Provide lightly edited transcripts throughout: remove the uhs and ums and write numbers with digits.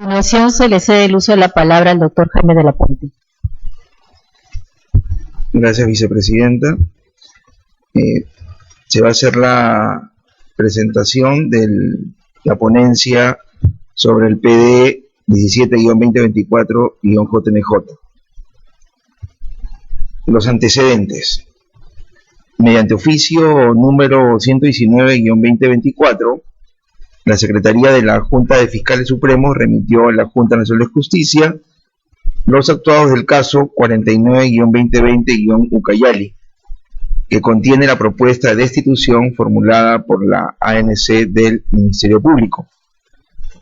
A continuación se le cede el uso de la palabra al doctor Jaime de la Puente. Gracias, vicepresidenta. Se va a hacer la presentación de la ponencia sobre el PD 17-2024-JNJ. Los antecedentes. Mediante oficio número 119-2024, la Secretaría de la Junta de Fiscales Supremos remitió a la Junta Nacional de Justicia los actuados del caso 49-2020-Ucayali, que contiene la propuesta de destitución formulada por la ANC del Ministerio Público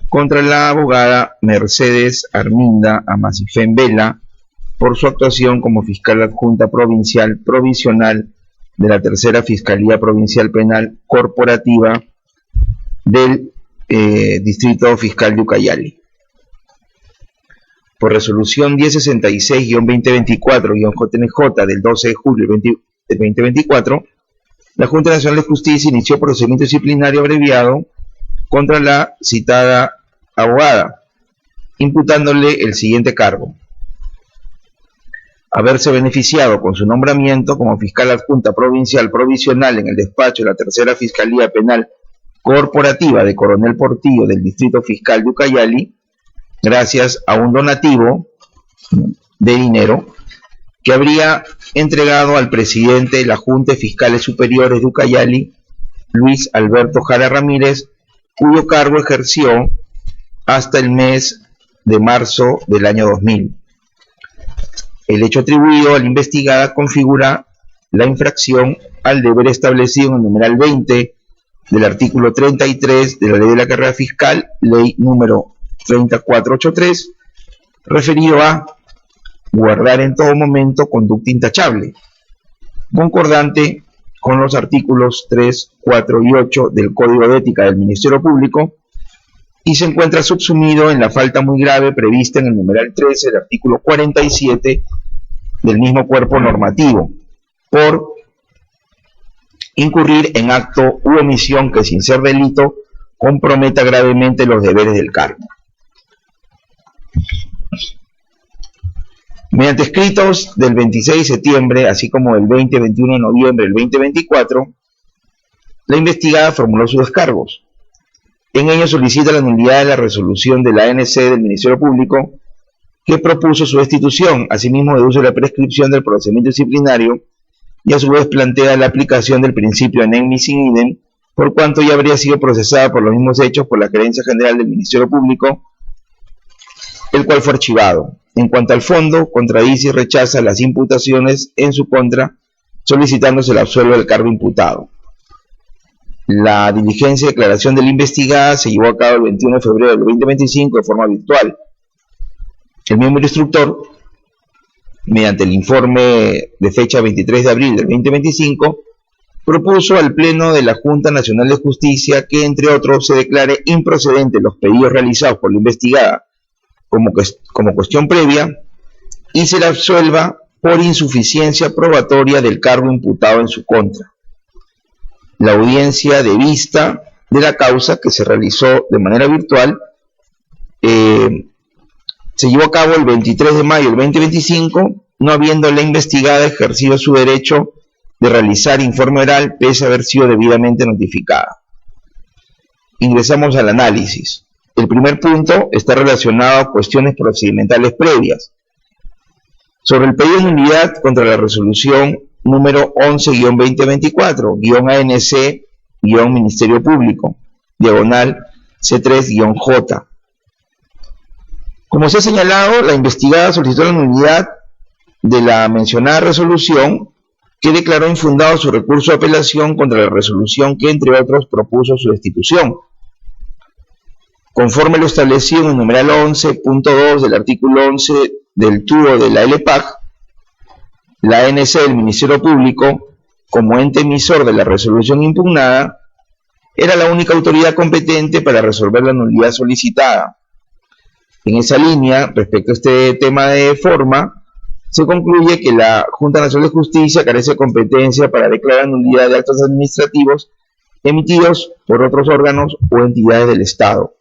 contra la abogada Mercedes Arminda Amasifén Vela por su actuación como fiscal adjunta provincial provisional de la Tercera Fiscalía Provincial Penal Corporativa del Distrito Fiscal de Ucayali. Por resolución 1066-2024-JNJ del 12 de julio de 2024, la Junta Nacional de Justicia inició procedimiento disciplinario abreviado contra la citada abogada, imputándole el siguiente cargo: haberse beneficiado con su nombramiento como fiscal adjunta provincial provisional en el despacho de la Tercera Fiscalía Penal Corporativa de Coronel Portillo del Distrito Fiscal de Ucayali, gracias a un donativo de dinero que habría entregado al presidente de la Junta de Fiscales Superiores de Ucayali, Luis Alberto Jara Ramírez, cuyo cargo ejerció hasta el mes de marzo del año 2000. El hecho atribuido a la investigada configura la infracción al deber establecido en el numeral 20 del artículo 33 de la Ley de la Carrera Fiscal, ley número 3483, referido a guardar en todo momento conducta intachable, concordante con los artículos 3, 4 y 8 del Código de Ética del Ministerio Público, y se encuentra subsumido en la falta muy grave prevista en el numeral 13 del artículo 47 del mismo cuerpo normativo, por incurrir en acto u omisión que, sin ser delito, comprometa gravemente los deberes del cargo. Mediante escritos del 26 de septiembre, así como del 20 y 21 de noviembre del 2024, la investigada formuló sus descargos. En ello solicita la nulidad de la resolución de la ANC del Ministerio Público que propuso su destitución, asimismo deduce la prescripción del procedimiento disciplinario y a su vez plantea la aplicación del principio de nem bis in idem, por cuanto ya habría sido procesada por los mismos hechos por la Gerencia General del Ministerio Público, el cual fue archivado. En cuanto al fondo, contradice y rechaza las imputaciones en su contra, solicitándose el absuelvo del cargo imputado. La diligencia de declaración de la investigada se llevó a cabo el 21 de febrero del 2025 de forma virtual. El miembro instructor, mediante el informe de fecha 23 de abril del 2025, propuso al Pleno de la Junta Nacional de Justicia que, entre otros, se declare improcedente los pedidos realizados por la investigada como cuestión previa y se la absuelva por insuficiencia probatoria del cargo imputado en su contra. La audiencia de vista de la causa, que se realizó de manera virtual, se llevó a cabo el 23 de mayo del 2025, no habiendo la investigada ejercido su derecho de realizar informe oral pese a haber sido debidamente notificada. Ingresamos al análisis. El primer punto está relacionado a cuestiones procedimentales previas. Sobre el pedido de nulidad contra la resolución número 11-2024-ANC-Ministerio Público, diagonal C3-J. Como se ha señalado, la investigada solicitó la nulidad de la mencionada resolución, que declaró infundado su recurso de apelación contra la resolución que, entre otros, propuso su destitución. Conforme lo establecido en el numeral 11.2 del artículo 11 del TUO de la LPAC, la ANC del Ministerio Público, como ente emisor de la resolución impugnada, era la única autoridad competente para resolver la nulidad solicitada. En esa línea, respecto a este tema de forma, se concluye que la Junta Nacional de Justicia carece de competencia para declarar nulidad de actos administrativos emitidos por otros órganos o entidades del Estado.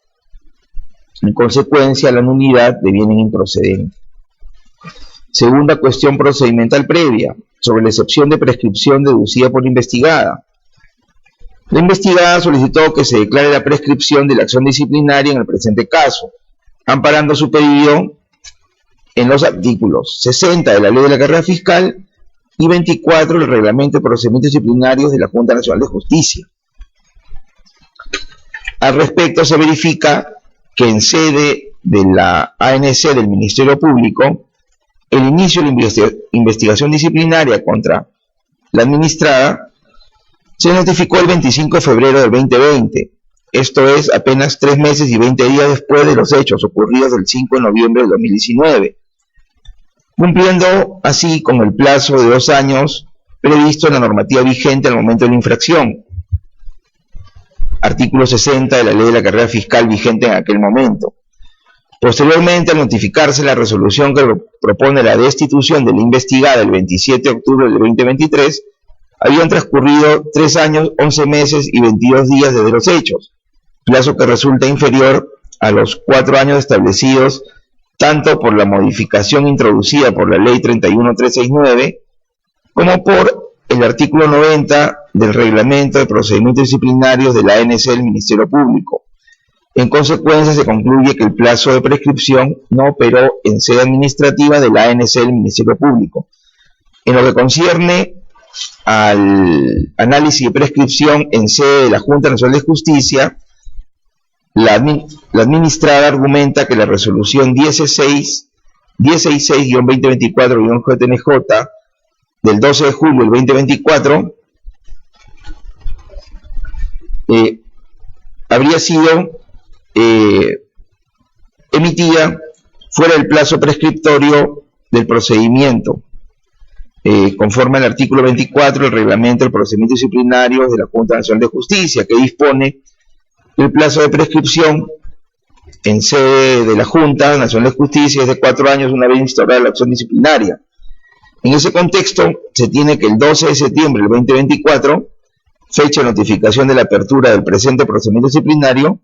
En consecuencia, la nulidad deviene improcedente. Segunda cuestión procedimental previa, sobre la excepción de prescripción deducida por la investigada. La investigada solicitó que se declare la prescripción de la acción disciplinaria en el presente caso, amparando su pedido en los artículos 60 de la Ley de la Carrera Fiscal y 24 del Reglamento de Procedimientos Disciplinarios de la Junta Nacional de Justicia. Al respecto, se verifica que en sede de la ANC del Ministerio Público, el inicio de la investigación disciplinaria contra la administrada se notificó el 25 de febrero del 2020, esto es apenas 3 meses y 20 días después de los hechos ocurridos el 5 de noviembre del 2019, cumpliendo así con el plazo de 2 años previsto en la normativa vigente al momento de la infracción, artículo 60 de la Ley de la Carrera Fiscal vigente en aquel momento. Posteriormente, al notificarse la resolución que propone la destitución de la investigada el 27 de octubre del 2023, habían transcurrido 3 años, 11 meses y 22 días desde los hechos, plazo que resulta inferior a los 4 años establecidos tanto por la modificación introducida por la Ley 31369 como por el artículo 90 del Reglamento de Procedimientos Disciplinarios de la ANC del Ministerio Público. En consecuencia, se concluye que el plazo de prescripción no operó en sede administrativa de la ANC del Ministerio Público. En lo que concierne al análisis de prescripción en sede de la Junta Nacional de Justicia, la administrada argumenta que la resolución 1066-2024-JNJ del 12 de julio del 2024 habría sido emitida fuera del plazo prescriptorio del procedimiento, conforme al artículo 24 del Reglamento del Procedimiento Disciplinario de la Junta Nacional de Justicia, que dispone que el plazo de prescripción en sede de la Junta Nacional de Justicia es de 4 años una vez instaurada la acción disciplinaria. En ese contexto, se tiene que el 12 de septiembre del 2024, fecha de notificación de la apertura del presente procedimiento disciplinario,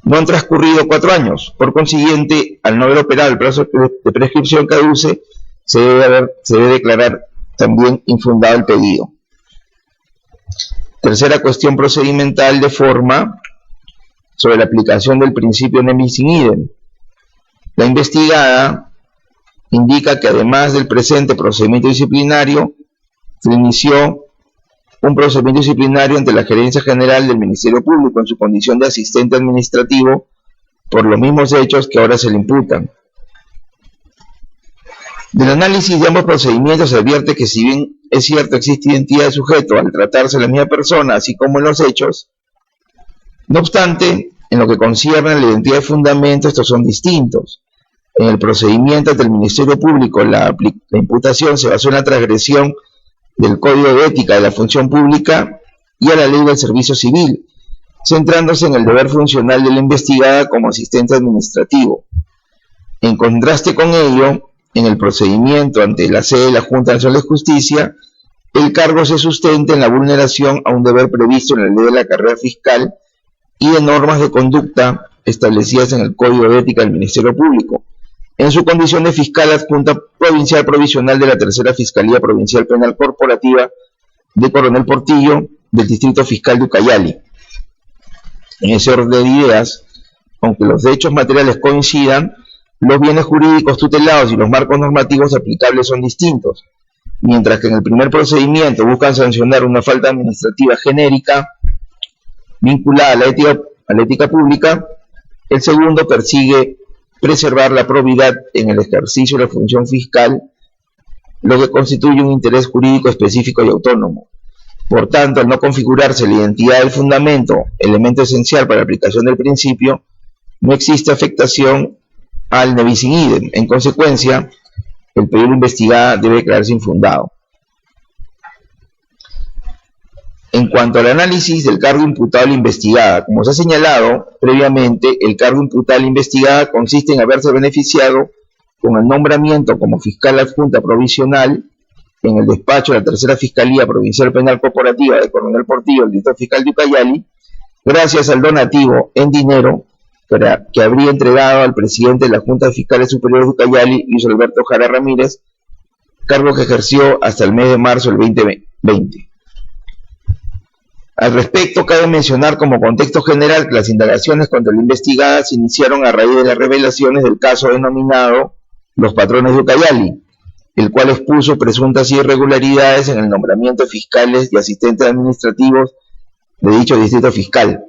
no han transcurrido 4 años. Por consiguiente, al no haber operado el plazo de prescripción caduce, se debe declarar también infundado el pedido. Tercera cuestión procedimental de forma sobre la aplicación del principio nem bis in idem. La investigada indica que además del presente procedimiento disciplinario, se inició un procedimiento disciplinario ante la Gerencia General del Ministerio Público en su condición de asistente administrativo por los mismos hechos que ahora se le imputan. Del análisis de ambos procedimientos se advierte que, si bien es cierto existe identidad de sujeto al tratarse de la misma persona, así como en los hechos, no obstante, en lo que concierne a la identidad de fundamento, estos son distintos. En el procedimiento ante el Ministerio Público, la imputación se basó en la transgresión del Código de Ética de la Función Pública y a la Ley del Servicio Civil, centrándose en el deber funcional de la investigada como asistente administrativo. En contraste con ello, en el procedimiento ante la sede de la Junta Nacional de Justicia, el cargo se sustenta en la vulneración a un deber previsto en la Ley de la Carrera Fiscal y de normas de conducta establecidas en el Código de Ética del Ministerio Público, en su condición de fiscal adjunta provincial provisional de la Tercera Fiscalía Provincial Penal Corporativa de Coronel Portillo del Distrito Fiscal de Ucayali. En ese orden de ideas, aunque los hechos materiales coincidan, los bienes jurídicos tutelados y los marcos normativos aplicables son distintos. Mientras que en el primer procedimiento buscan sancionar una falta administrativa genérica vinculada a la ética pública, el segundo persigue preservar la probidad en el ejercicio de la función fiscal, lo que constituye un interés jurídico específico y autónomo. Por tanto, al no configurarse la identidad del fundamento, elemento esencial para la aplicación del principio, no existe afectación al ne bis in idem. En consecuencia, el pedido investigado debe declararse infundado. En cuanto al análisis del cargo imputado a la investigada, como se ha señalado previamente, el cargo imputado a la investigada consiste en haberse beneficiado con el nombramiento como fiscal adjunta provisional en el despacho de la Tercera Fiscalía Provincial Penal Corporativa de Coronel Portillo, el Distrito Fiscal de Ucayali, gracias al donativo en dinero que habría entregado al presidente de la Junta de Fiscales Superiores de Ucayali, Luis Alberto Jara Ramírez, cargo que ejerció hasta el mes de marzo del 2020. Al respecto, cabe mencionar como contexto general que las indagaciones contra la investigada se iniciaron a raíz de las revelaciones del caso denominado Los Patrones de Ucayali, el cual expuso presuntas irregularidades en el nombramiento de fiscales y asistentes administrativos de dicho distrito fiscal.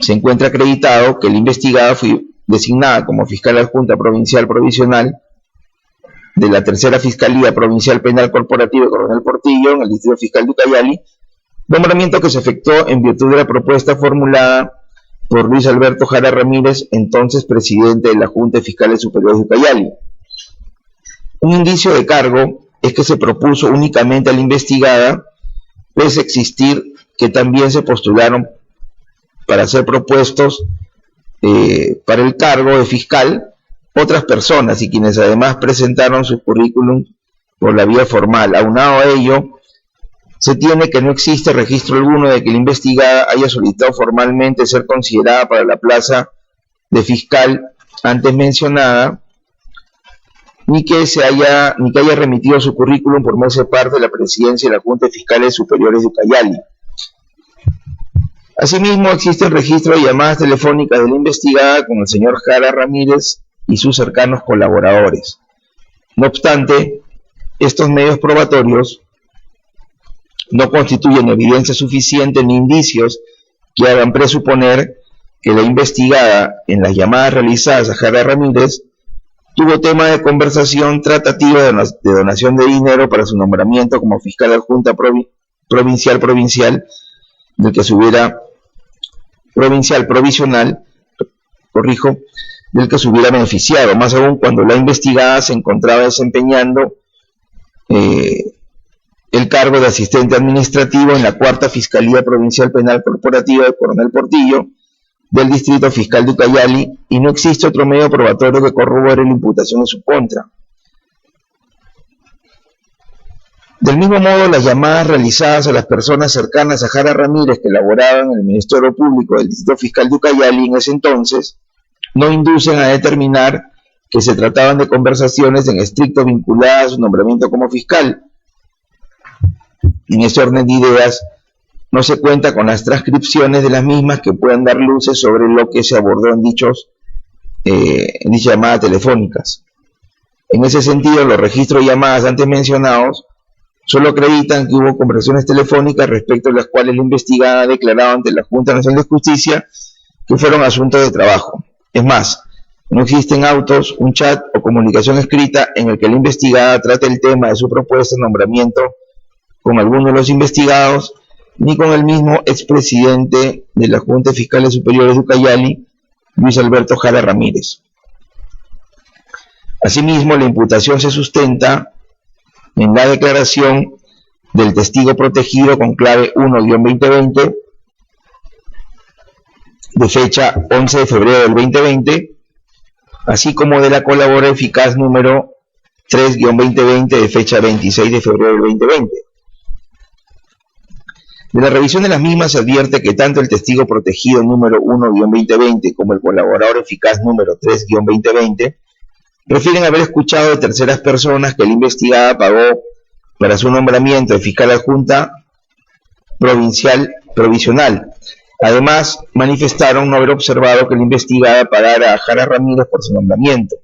Se encuentra acreditado que la investigada fue designada como fiscal adjunta provincial provisional de la Tercera Fiscalía Provincial Penal Corporativa de Coronel Portillo en el distrito fiscal de Ucayali, nombramiento que se efectuó en virtud de la propuesta formulada por Luis Alberto Jara Ramírez, entonces presidente de la Junta de Fiscales Superiores de Ucayali. Un indicio de cargo es que se propuso únicamente a la investigada, pese a existir que también se postularon para ser propuestos para el cargo de fiscal otras personas y quienes además presentaron su currículum por la vía formal. Aunado a ello, se tiene que no existe registro alguno de que la investigada haya solicitado formalmente ser considerada para la plaza de fiscal antes mencionada, ni que haya remitido su currículum por ser parte de la presidencia de la Junta de Fiscales Superiores de Ucayali. Asimismo, existe el registro de llamadas telefónicas de la investigada con el señor Jara Ramírez y sus cercanos colaboradores. No obstante, estos medios probatorios no constituyen evidencia suficiente ni indicios que hagan presuponer que la investigada, en las llamadas realizadas a Jara Ramírez, tuvo tema de conversación tratativa de donación de dinero para su nombramiento como fiscal adjunta provincial del que se hubiera provisional, del que se hubiera beneficiado, más aún cuando la investigada se encontraba desempeñando el cargo de asistente administrativo en la Cuarta Fiscalía Provincial Penal Corporativa de Coronel Portillo del Distrito Fiscal de Ucayali, y no existe otro medio probatorio que corrobore la imputación en su contra. Del mismo modo, las llamadas realizadas a las personas cercanas a Jara Ramírez que laboraban en el Ministerio Público del Distrito Fiscal de Ucayali en ese entonces no inducen a determinar que se trataban de conversaciones en estricto vinculadas a su nombramiento como fiscal. En ese orden de ideas, no se cuenta con las transcripciones de las mismas que puedan dar luces sobre lo que se abordó en dichas llamadas telefónicas. En ese sentido, los registros de llamadas antes mencionados solo acreditan que hubo conversaciones telefónicas respecto a las cuales la investigada ha declarado ante la Junta Nacional de Justicia que fueron asuntos de trabajo. Es más, no existen autos, un chat o comunicación escrita en el que la investigada trate el tema de su propuesta de nombramiento con alguno de los investigados, ni con el mismo expresidente de la Junta de Fiscales Superiores de Ucayali, Luis Alberto Jara Ramírez. Asimismo, la imputación se sustenta en la declaración del testigo protegido con clave 1-2020, de fecha 11 de febrero del 2020, así como de la colaboradora eficaz número 3-2020, de fecha 26 de febrero del 2020. De la revisión de las mismas se advierte que tanto el testigo protegido número 1-2020 como el colaborador eficaz número 3-2020 refieren haber escuchado de terceras personas que la investigada pagó para su nombramiento de fiscal adjunta provincial provisional. Además, manifestaron no haber observado que la investigada pagara a Jara Ramírez por su nombramiento.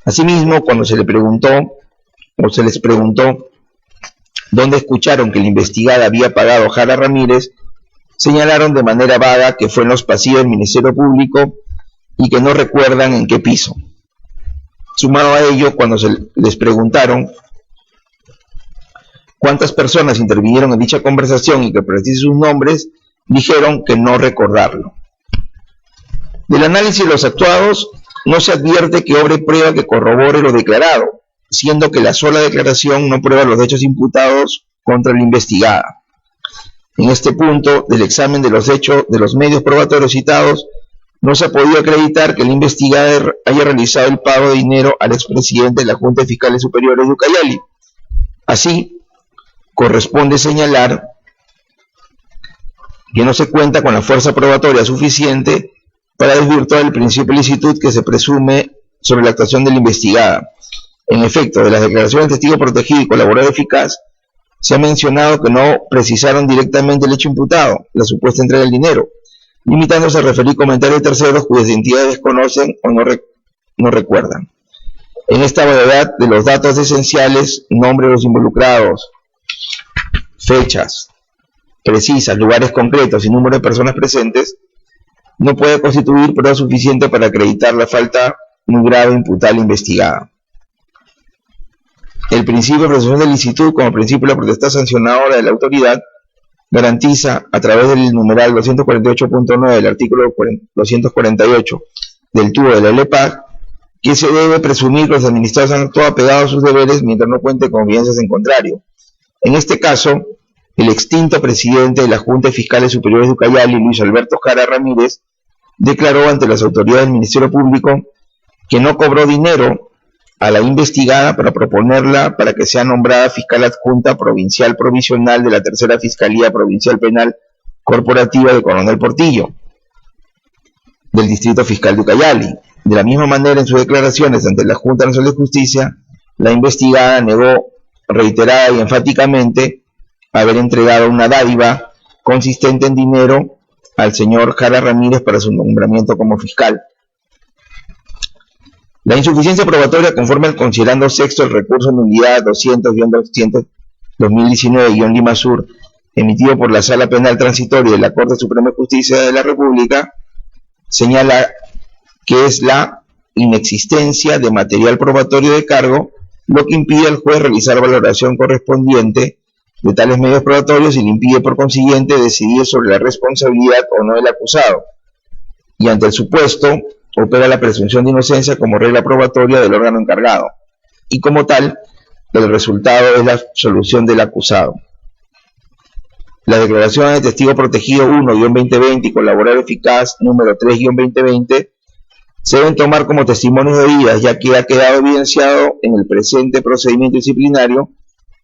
Asimismo, cuando se les preguntó dónde escucharon que la investigada había pagado a Jara Ramírez, señalaron de manera vaga que fue en los pasillos del Ministerio Público y que no recuerdan en qué piso. Sumado a ello, cuando se les preguntaron cuántas personas intervinieron en dicha conversación y que precise sus nombres, dijeron que no recordarlo. Del análisis de los actuados, no se advierte que obre prueba que corrobore lo declarado, siendo que la sola declaración no prueba los hechos imputados contra la investigada. En este punto del examen de los hechos de los medios probatorios citados, no se ha podido acreditar que la investigada haya realizado el pago de dinero al expresidente de la Junta de Fiscales Superiores de Ucayali. Así, corresponde señalar que no se cuenta con la fuerza probatoria suficiente para desvirtuar el principio de licitud que se presume sobre la actuación de la investigada. En efecto, de las declaraciones de testigo protegido y colaborador eficaz, se ha mencionado que no precisaron directamente el hecho imputado, la supuesta entrega del dinero, limitándose a referir comentarios de terceros cuyas identidades desconocen o no recuerdan. En esta variedad de los datos esenciales, nombre de los involucrados, fechas precisas, lugares concretos y número de personas presentes, no puede constituir prueba suficiente para acreditar la falta muy grave imputada a la investigada. El principio de presunción de licitud, como principio de la potestad sancionadora de la autoridad, garantiza, a través del numeral 248.9 del artículo 248 del TUO de la LEPAC, que se debe presumir que los administrados han actuado apegados a sus deberes mientras no cuente con evidencias en contrario. En este caso, el extinto presidente de la Junta de Fiscales Superiores de Ucayali, Luis Alberto Jara Ramírez, declaró ante las autoridades del Ministerio Público que no cobró dinero a la investigada para proponerla para que sea nombrada fiscal adjunta provincial provisional de la Tercera Fiscalía Provincial Penal Corporativa de Coronel Portillo, del Distrito Fiscal de Ucayali. De la misma manera, en sus declaraciones ante la Junta Nacional de Justicia, la investigada negó reiterada y enfáticamente haber entregado una dádiva consistente en dinero al señor Jara Ramírez para su nombramiento como fiscal. La insuficiencia probatoria, conforme al considerando sexto del recurso de nulidad 200-2019-Lima Sur, emitido por la Sala Penal Transitoria de la Corte Suprema de Justicia de la República, señala que es la inexistencia de material probatorio de cargo lo que impide al juez realizar valoración correspondiente de tales medios probatorios y le impide por consiguiente decidir sobre la responsabilidad o no del acusado, y ante el supuesto opera la presunción de inocencia como regla probatoria del órgano encargado, y como tal, el resultado es la absolución del acusado. Las declaraciones de testigo protegido 1-2020 y colaborador eficaz número 3-2020 se deben tomar como testimonios de oídas, ya que ha quedado evidenciado en el presente procedimiento disciplinario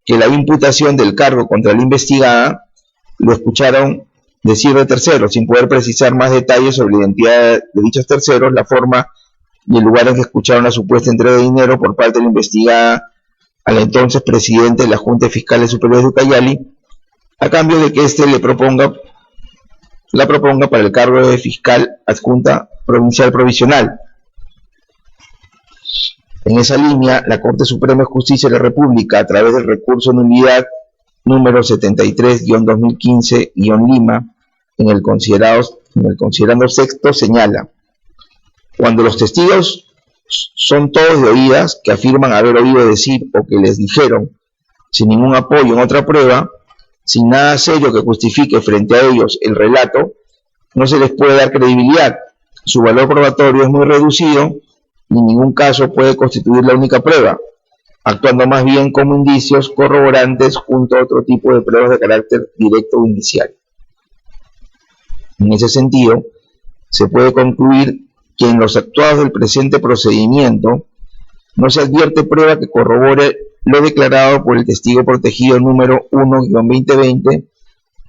que la imputación del cargo contra la investigada lo escucharon decir de terceros, sin poder precisar más detalles sobre la identidad de dichos terceros, la forma y el lugar en que escucharon la supuesta entrega de dinero por parte de la investigada al entonces presidente de la Junta de Fiscales Superiores de Ucayali, a cambio de que éste la proponga para el cargo de fiscal adjunta provincial provisional. En esa línea, la Corte Suprema de Justicia de la República, a través del recurso de nulidad número 73-2015-Lima, en el considerando sexto, señala: cuando los testigos son todos de oídas, que afirman haber oído decir o que les dijeron, sin ningún apoyo en otra prueba, sin nada serio que justifique frente a ellos el relato, no se les puede dar credibilidad. Su valor probatorio es muy reducido y en ningún caso puede constituir la única prueba, actuando más bien como indicios corroborantes junto a otro tipo de pruebas de carácter directo o inicial. En ese sentido, se puede concluir que en los actuados del presente procedimiento no se advierte prueba que corrobore lo declarado por el testigo protegido número 1-2020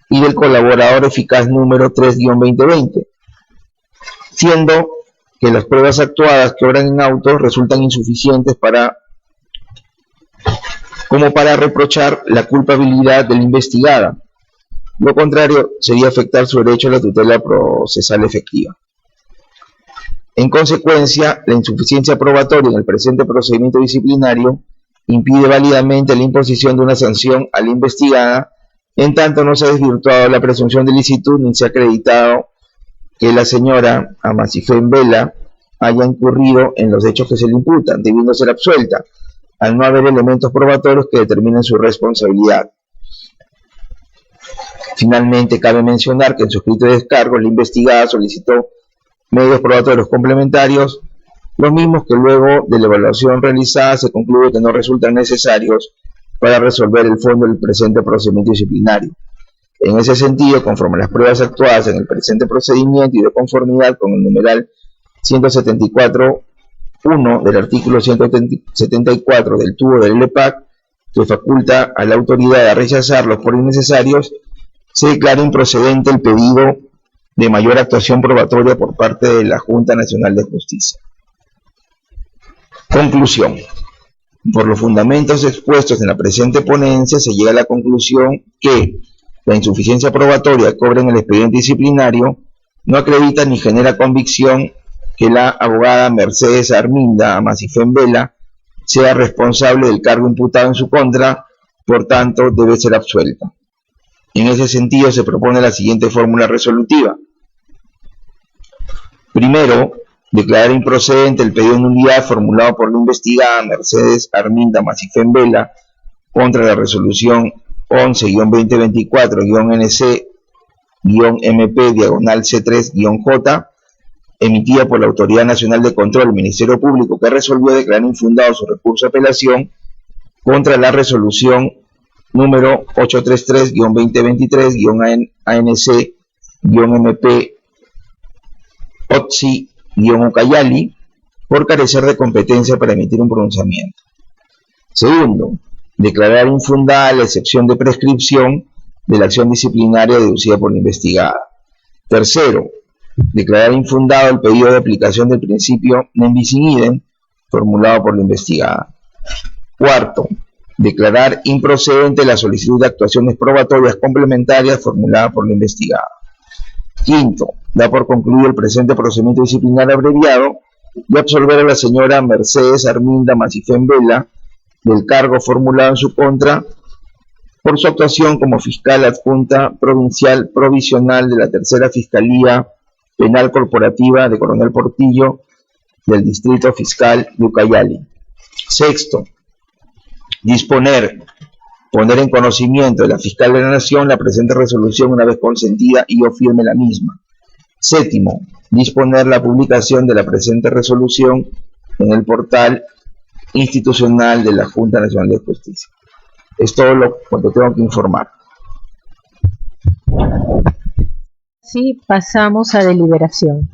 y del colaborador eficaz número 3-2020, siendo que las pruebas actuadas que obran en auto resultan insuficientes como para reprochar la culpabilidad de la investigada. Lo contrario sería afectar su derecho a la tutela procesal efectiva. En consecuencia, la insuficiencia probatoria en el presente procedimiento disciplinario impide válidamente la imposición de una sanción a la investigada, en tanto no se ha desvirtuado la presunción de licitud ni se ha acreditado que la señora Amasifén Vela haya incurrido en los hechos que se le imputan, debiendo ser absuelta, al no haber elementos probatorios que determinen su responsabilidad. Finalmente, cabe mencionar que en su escrito de descargo la investigada solicitó medios probatorios complementarios, los mismos que luego de la evaluación realizada se concluye que no resultan necesarios para resolver el fondo del presente procedimiento disciplinario. En ese sentido, conforme a las pruebas actuadas en el presente procedimiento y de conformidad con el numeral 174.1 del artículo 174 del TUO del LEPAC, que faculta a la autoridad a rechazarlos por innecesarios, se declara improcedente el pedido de mayor actuación probatoria por parte de la Junta Nacional de Justicia. Conclusión. Por los fundamentos expuestos en la presente ponencia, se llega a la conclusión que la insuficiencia probatoria que obra en el expediente disciplinario no acredita ni genera convicción que la abogada Mercedes Arminda Amasifén Vela sea responsable del cargo imputado en su contra, por tanto debe ser absuelta. En ese sentido se propone la siguiente fórmula resolutiva. Primero, declarar improcedente el pedido de nulidad formulado por la investigada Mercedes Arminda Amasifén Vela contra la resolución 11-2024-NC-MP-C3-J, emitida por la Autoridad Nacional de Control, Ministerio Público, que resolvió declarar infundado su recurso de apelación contra la resolución número 833-2023-ANC-MP-OTSI-UCAYALI, por carecer de competencia para emitir un pronunciamiento. Segundo, declarar infundada la excepción de prescripción de la acción disciplinaria deducida por la investigada. Tercero, declarar infundado el pedido de aplicación del principio nem bis in idem formulado por la investigada. Cuarto, declarar improcedente la solicitud de actuaciones probatorias complementarias formulada por la investigada. Quinto, da por concluido el presente procedimiento disciplinario abreviado y absolver a la señora Mercedes Arminda Amasifén Vela del cargo formulado en su contra por su actuación como fiscal adjunta provincial provisional de la Tercera Fiscalía Penal Corporativa de Coronel Portillo del Distrito Fiscal de Ucayali. Sexto, poner en conocimiento de la Fiscal de la Nación la presente resolución una vez consentida y o firme la misma. Séptimo, disponer la publicación de la presente resolución en el portal institucional de la Junta Nacional de Justicia. Es todo lo que tengo que informar. Sí, pasamos a deliberación.